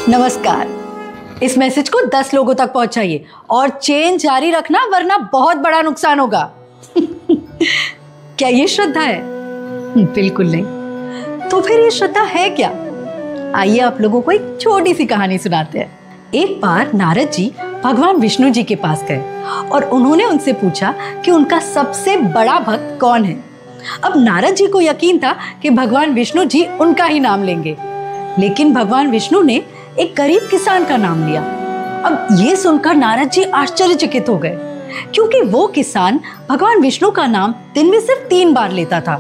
नमस्कार। इस मैसेज को 10 लोगों तक पहुंचाइए और चेन जारी रखना, वरना बहुत बड़ा नुकसान होगा। क्या ये श्रद्धा है? बिल्कुल नहीं। तो फिर ये श्रद्धा है क्या? आइए आप लोगों को एक छोटी सी कहानी सुनाते हैं। एक बार नारद जी भगवान विष्णु जी के पास गए और उन्होंने उनसे पूछा कि उनका सबसे बड़ा भक्त कौन है। अब नारद जी को यकीन था कि भगवान विष्णु जी उनका ही नाम लेंगे, लेकिन भगवान विष्णु ने एक गरीब किसान का नाम लिया। अब ये सुनकर नारद जी आश्चर्यचकित हो गए, क्योंकि वो किसान भगवान विष्णु का नाम दिन में सिर्फ 3 बार लेता था,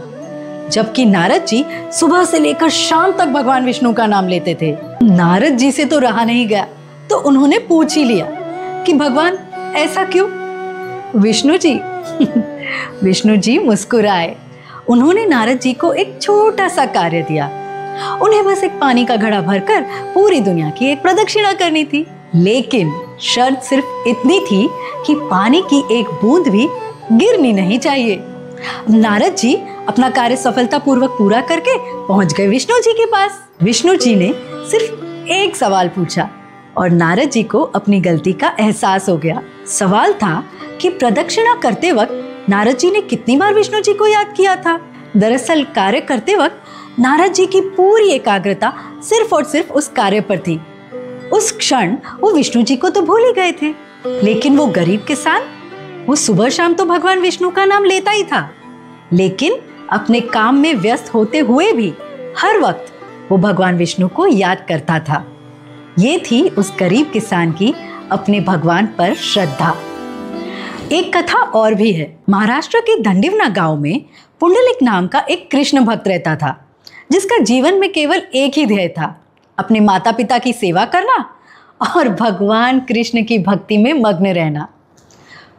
जबकि नारद जी सुबह से लेकर शाम तक भगवान विष्णु का नाम लेते थे। नारद जी से तो रहा नहीं गया, तो उन्होंने पूछ ही लिया कि भगवान ऐसा क्यों? विष्णु जी मुस्कुराए। उन्होंने नारद जी को एक छोटा सा कार्य दिया। उन्हें बस एक पानी का घड़ा भरकर पूरी दुनिया की एक प्रदक्षिणा करनी थी, लेकिन शर्त सिर्फ इतनी थी कि पानी की एक बूंद भी गिरनी नहीं चाहिए। नारद जी अपना कार्य सफलतापूर्वक पूरा करके पहुंच गए विष्णु जी के पास। विष्णु जी ने सिर्फ एक सवाल पूछा और नारद जी को अपनी गलती का एहसास हो गया। सवाल था कि प्रदक्षिणा करते वक्त नारद जी ने कितनी बार विष्णु जी को याद किया था। दरअसल कार्य करते वक्त नारद जी की पूरी एकाग्रता सिर्फ और सिर्फ उस कार्य पर थी। उस क्षण वो विष्णु जी को तो भूल ही गए थे, लेकिन वो गरीब किसान, वो सुबह शाम तो भगवान विष्णु का नाम लेता ही था, लेकिन अपने काम में व्यस्त होते हुए भी हर वक्त वो भगवान विष्णु को याद करता था। ये थी उस गरीब किसान की अपने भगवान पर श्रद्धा। एक कथा और भी है। महाराष्ट्र के दंडिवना गांव में पुंडलिक नाम का एक कृष्ण भक्त रहता था, जिसका जीवन में केवल एक ही ध्येय था, अपने माता पिता की सेवा करना और भगवान कृष्ण की भक्ति में मग्न रहना।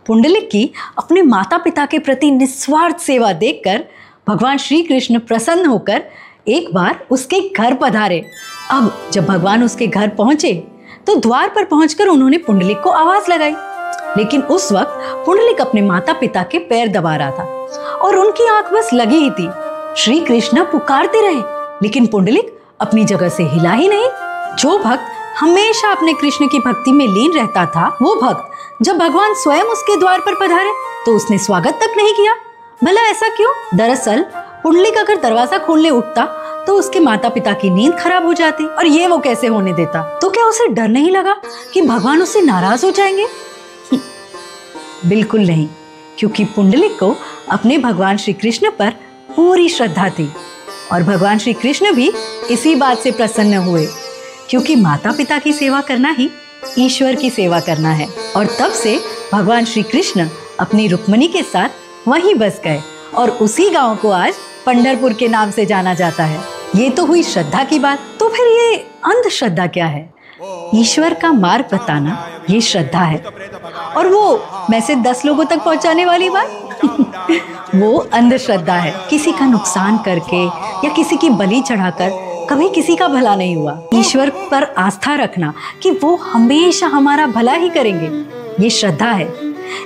पुंडलिक की अपने माता पिता के प्रति निस्वार्थ सेवा देखकर भगवान श्री कृष्ण प्रसन्न होकर एक बार उसके घर पधारे। अब जब भगवान उसके घर पहुंचे तो द्वार पर पहुंचकर उन्होंने पुंडलिक को आवाज लगाई, लेकिन उस वक्त पुंडलिक अपने माता पिता के पैर दबा रहा था और उनकी आंख बस लगी ही थी। श्री कृष्ण पुकारते रहे, लेकिन पुंडलिक अपनी जगह से हिला ही नहीं। जो भक्त हमेशा अपने कृष्ण की भक्ति में लीन रहता था, वो भक्त जब भगवान स्वयं उसके द्वार पर पधारे तो उसने स्वागत तक नहीं किया। भला ऐसा क्यों? दरअसल पुंडलिक अगर दरवाजा खोलने उठता तो उसके माता पिता की नींद खराब हो जाती, और ये वो कैसे होने देता? तो क्या उसे डर नहीं लगा कि भगवान उससे नाराज हो जाएंगे? बिल्कुल नहीं, क्योंकि पुंडलिक को अपने भगवान श्री कृष्ण पर पूरी श्रद्धा थी और भगवान श्री कृष्ण भी इसी बात से प्रसन्न हुए, क्योंकि माता पिता की सेवा करना ही ईश्वर की सेवा करना है। और तब से भगवान श्री कृष्ण अपनी रुक्मिणी के साथ वहीं बस गए और उसी गांव को आज पंढरपुर के नाम से जाना जाता है। ये तो हुई श्रद्धा की बात। तो फिर ये अंधश्रद्धा क्या है? ईश्वर का मार्ग बताना ये श्रद्धा है, और वो मैसेज 10 लोगों तक पहुंचाने वाली बात वो अंधश्रद्धा है। किसी का नुकसान करके या किसी की बलि चढ़ाकर कभी किसी का भला नहीं हुआ। ईश्वर पर आस्था रखना कि वो हमेशा हमारा भला ही करेंगे, ये श्रद्धा है।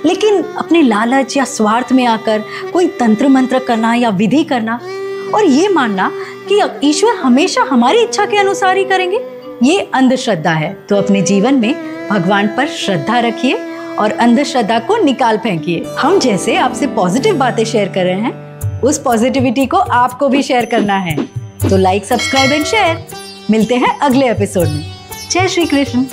लेकिन अपने लालच या स्वार्थ में आकर कोई तंत्र मंत्र करना या विधि करना और ये मानना कि ईश्वर हमेशा हमारी इच्छा के अनुसार ही करेंगे, ये अंधश्रद्धा है। तो अपने जीवन में भगवान पर श्रद्धा रखिए और अंधश्रद्धा को निकाल फेंकिए। हम जैसे आपसे पॉजिटिव बातें शेयर कर रहे हैं, उस पॉजिटिविटी को आपको भी शेयर करना है। तो लाइक, सब्सक्राइब एंड शेयर। मिलते हैं अगले एपिसोड में। जय श्री कृष्ण।